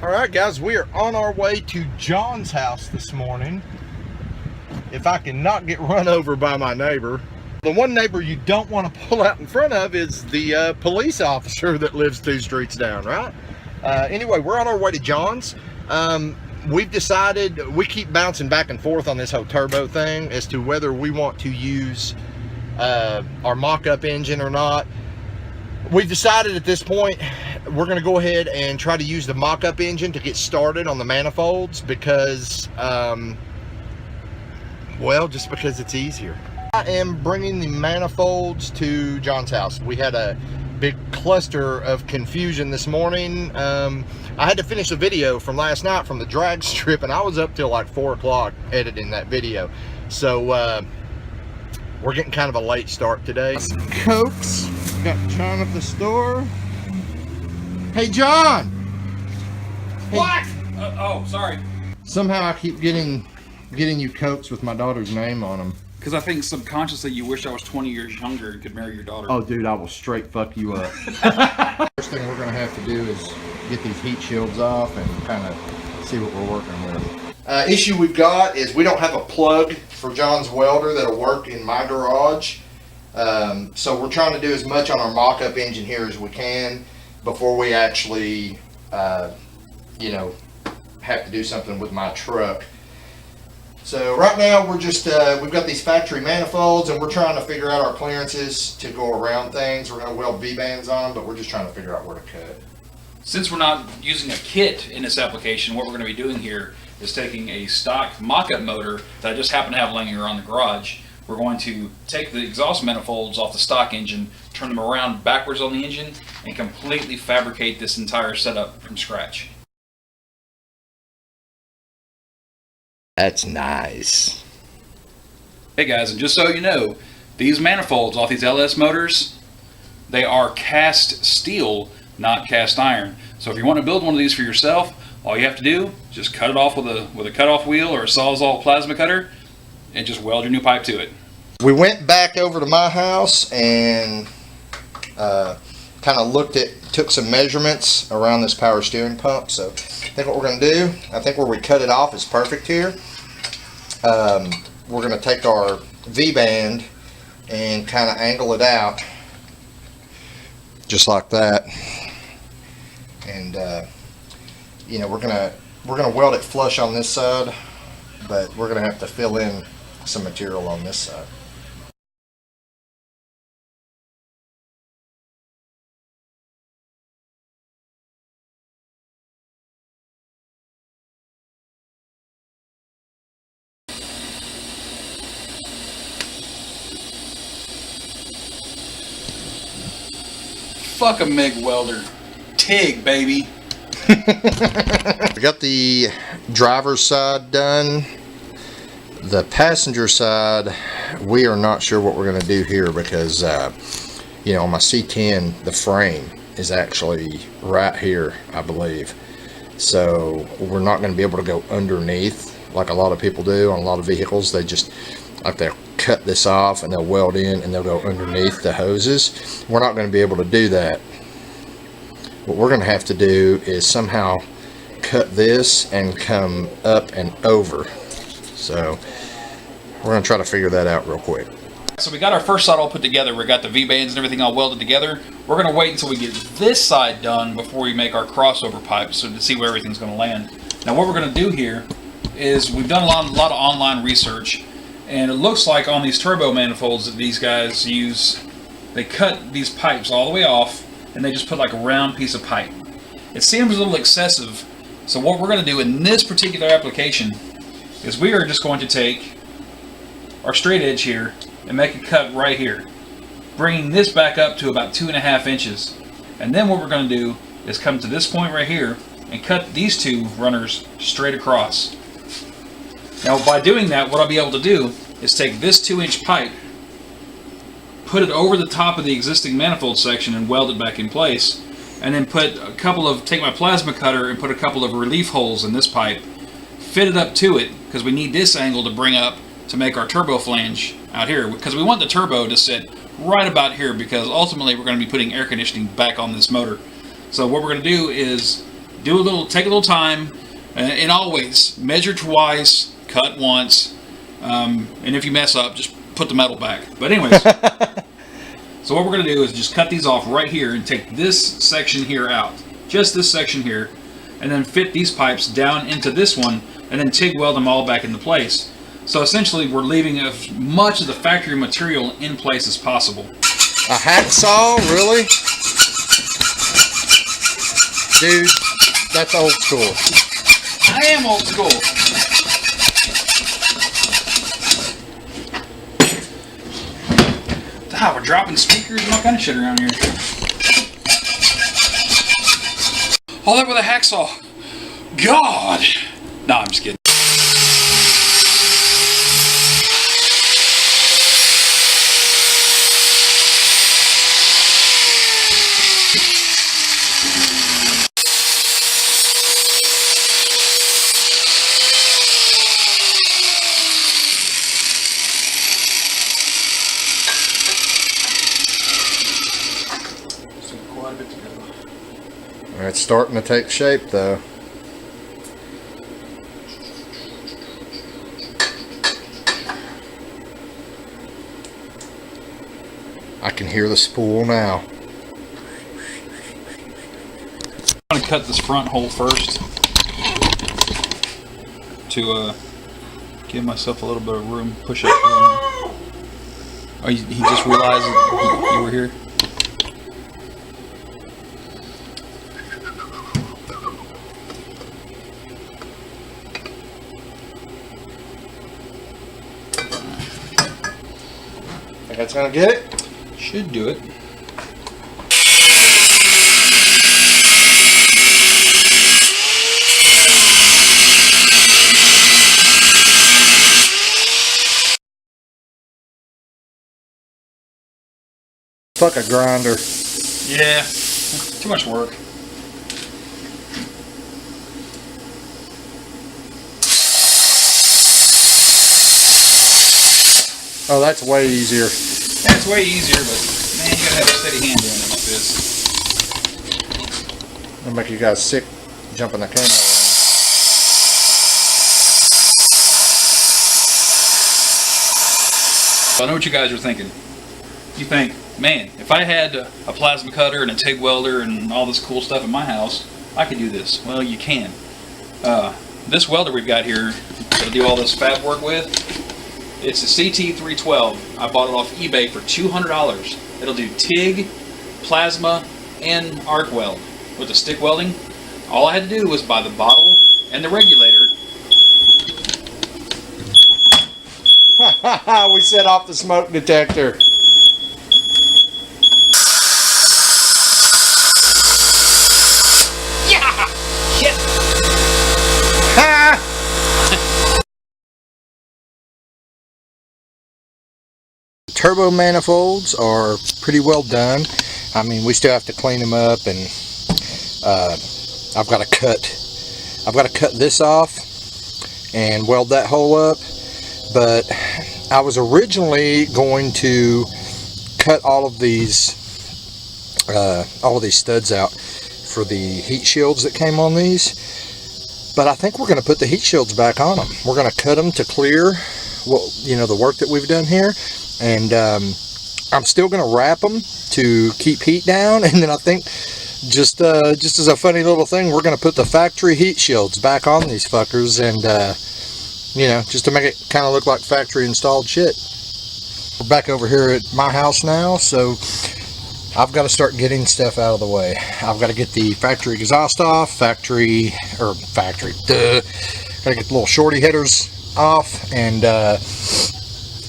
Alright guys, we are on our way to John's house this morning. If I can not get run over by my neighbor. The one neighbor you don't want to pull out in front of is the police officer that lives 2 streets down, right? Anyway, we're on our way to John's. We've decided, we keep bouncing back and forth on this whole turbo thing as to whether we want to use our mock-up engine or not. We've decided at this point we're going to go ahead and try to use the mock-up engine to get started on the manifolds because, well, just because it's easier. I am bringing the manifolds to John's house. We had a big cluster of confusion this morning. I had to finish a video from last night from the drag strip, and I was up till like 4 o'clock editing that video. So we're getting kind of a late start today. Some Cokes. Got John at the store. Hey John! Hey. What? Oh, sorry. Somehow I keep getting you Cokes with my daughter's name on them. Because I think subconsciously you wish I was 20 years younger and could marry your daughter. Oh dude, I will straight fuck you up. First thing we're gonna have to do is get these heat shields off and kind of see what we're working with. Issue we've got is we don't have a plug for John's welder that'll work in my garage. So we're trying to do as much on our mock-up engine here as we can before we actually, you know, have to do something with my truck. So right now we're just, we've got these factory manifolds and we're trying to figure out our clearances to go around things. We're going to weld V-bands on them, but we're just trying to figure out where to cut. Since we're not using a kit in this application, what we're going to be doing here is taking a stock mock-up motor that I just happen to have laying around the garage. We're going to take the exhaust manifolds off the stock engine, turn them around backwards on the engine, and completely fabricate this entire setup from scratch. That's nice. Hey guys, and just so you know, these manifolds off these LS motors, they are cast steel, not cast iron. So if you want to build one of these for yourself, all you have to do is just cut it off with a cutoff wheel or a Sawzall plasma cutter and just weld your new pipe to it. We went back over to my house and kind of took some measurements around this power steering pump. So I think what we're going to do, I think where we cut it off is perfect here. We're going to take our V-band and kind of angle it out just like that. And you know, we're gonna weld it flush on this side, but we're gonna have to fill in some material on this side. Fuck a MIG welder. TIG, baby. We got the driver's side done. The passenger side, we are not sure what we're going to do here because, you know, on my C10, the frame is actually right here, I believe. So we're not going to be able to go underneath like a lot of people do on a lot of vehicles. They just, like, they'll cut this off and they'll weld in and they'll go underneath the hoses. We're not going to be able to do that. What we're going to have to do is somehow cut this and come up and over. So we're going to try to figure that out real quick. So we got our first side all put together. We got the V-bands and everything all welded together. We're going to wait until we get this side done before we make our crossover pipe, so to see where everything's going to land. Now what we're going to do here is we've done a lot of online research, and it looks like on these turbo manifolds that these guys use, they cut these pipes all the way off and they just put like a round piece of pipe. It seems a little excessive, so what we're going to do in this particular application is we are just going to take our straight edge here and make a cut right here, bringing this back up to about 2.5 inches. And then what we're going to do is come to this point right here and cut these two runners straight across. Now by doing that, what I'll be able to do is take this 2-inch pipe, put it over the top of the existing manifold section and weld it back in place, and then take my plasma cutter and put a couple of relief holes in this pipe, fit it up to it, because we need this angle to bring up to make our turbo flange out here, because we want the turbo to sit right about here, because ultimately we're going to be putting air conditioning back on this motor. So what we're going to do is take a little time, and always measure twice, cut once, and if you mess up, just put the metal back. But anyways, so what we're going to do is just cut these off right here and take this section here out, just this section here, and then fit these pipes down into this one, and then TIG weld them all back into place. So essentially, we're leaving as much of the factory material in place as possible. A hacksaw, really? Dude, that's old school. I am old school. Ah, we're dropping speakers and all kind of shit around here. All that with a hacksaw. God! No, I'm just kidding. It's starting to take shape though. I can hear the spool now. I'm going to cut this front hole first to give myself a little bit of room. Push it. Oh, he just realized that you were here. Think that's gonna get it? Should do it. Fuck a grinder. Yeah, too much work. Oh, that's way easier. That's way easier, but man, you gotta have a steady hand doing it like this. It'll make you guys sick jumping the camera around. I know what you guys are thinking. You think, man, if I had a plasma cutter and a TIG welder and all this cool stuff in my house, I could do this. Well, you can. This welder we've got here to do all this fab work with, it's a CT312. I bought it off eBay for $200. It'll do TIG, plasma, and arc weld. With the stick welding, all I had to do was buy the bottle and the regulator. We set off the smoke detector. Yeah! Shit! Ha! Turbo manifolds are pretty well done. I mean, we still have to clean them up, and I've got to cut this off and weld that hole up. But I was originally going to cut all of these studs out for the heat shields that came on these. But I think we're going to put the heat shields back on them. We're going to cut them to clear the work that we've done here. And I'm still going to wrap them to keep heat down, and then I think just as a funny little thing, we're going to put the factory heat shields back on these fuckers, and just to make it kind of look like factory installed shit. We're back over here at my house now, so I've got to start getting stuff out of the way. I've got to get the factory exhaust off, gotta get the little shorty headers off, and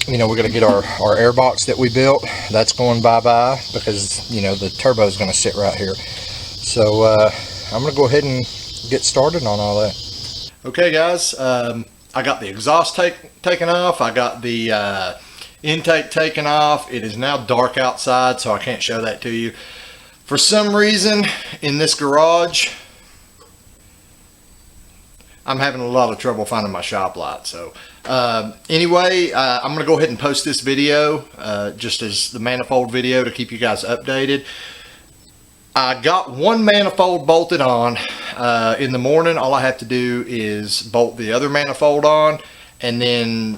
we got to get our air box that we built. That's going bye-bye because, the turbo is going to sit right here. So I'm going to go ahead and get started on all that. Okay, guys, I got the exhaust taken off. I got the intake taken off. It is now dark outside, so I can't show that to you. For some reason, in this garage, I'm having a lot of trouble finding my shop light. So anyway, I'm going to go ahead and post this video just as the manifold video to keep you guys updated. I got one manifold bolted on. In the morning, all I have to do is bolt the other manifold on and then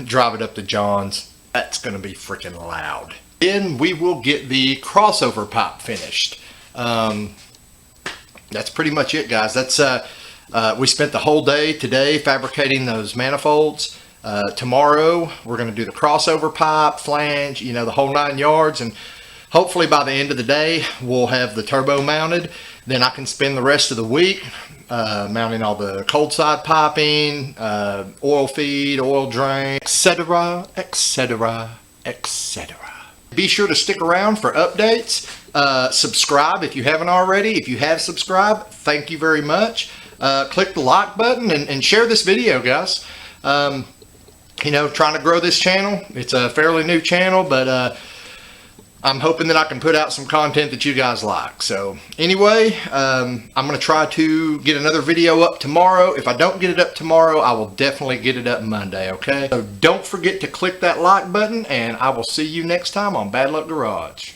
drive it up to John's. That's going to be freaking loud. Then we will get the crossover pipe finished. That's pretty much it, guys. That's we spent the whole day today fabricating those manifolds. Tomorrow we're going to do the crossover pipe, flange, you know, the whole 9 yards, and hopefully by the end of the day we'll have the turbo mounted. Then I can spend the rest of the week mounting all the cold side piping, oil feed, oil drain, etc., etc., etc. Be sure to stick around for updates. Subscribe if you haven't already. If you have subscribed, thank you very much. Click the like button and share this video, guys. You know, trying to grow this channel. It's a fairly new channel, but I'm hoping that I can put out some content that you guys like. So anyway, I'm going to try to get another video up tomorrow. If I don't get it up tomorrow, I will definitely get it up Monday, okay? So don't forget to click that like button, and I will see you next time on Bad Luck Garage.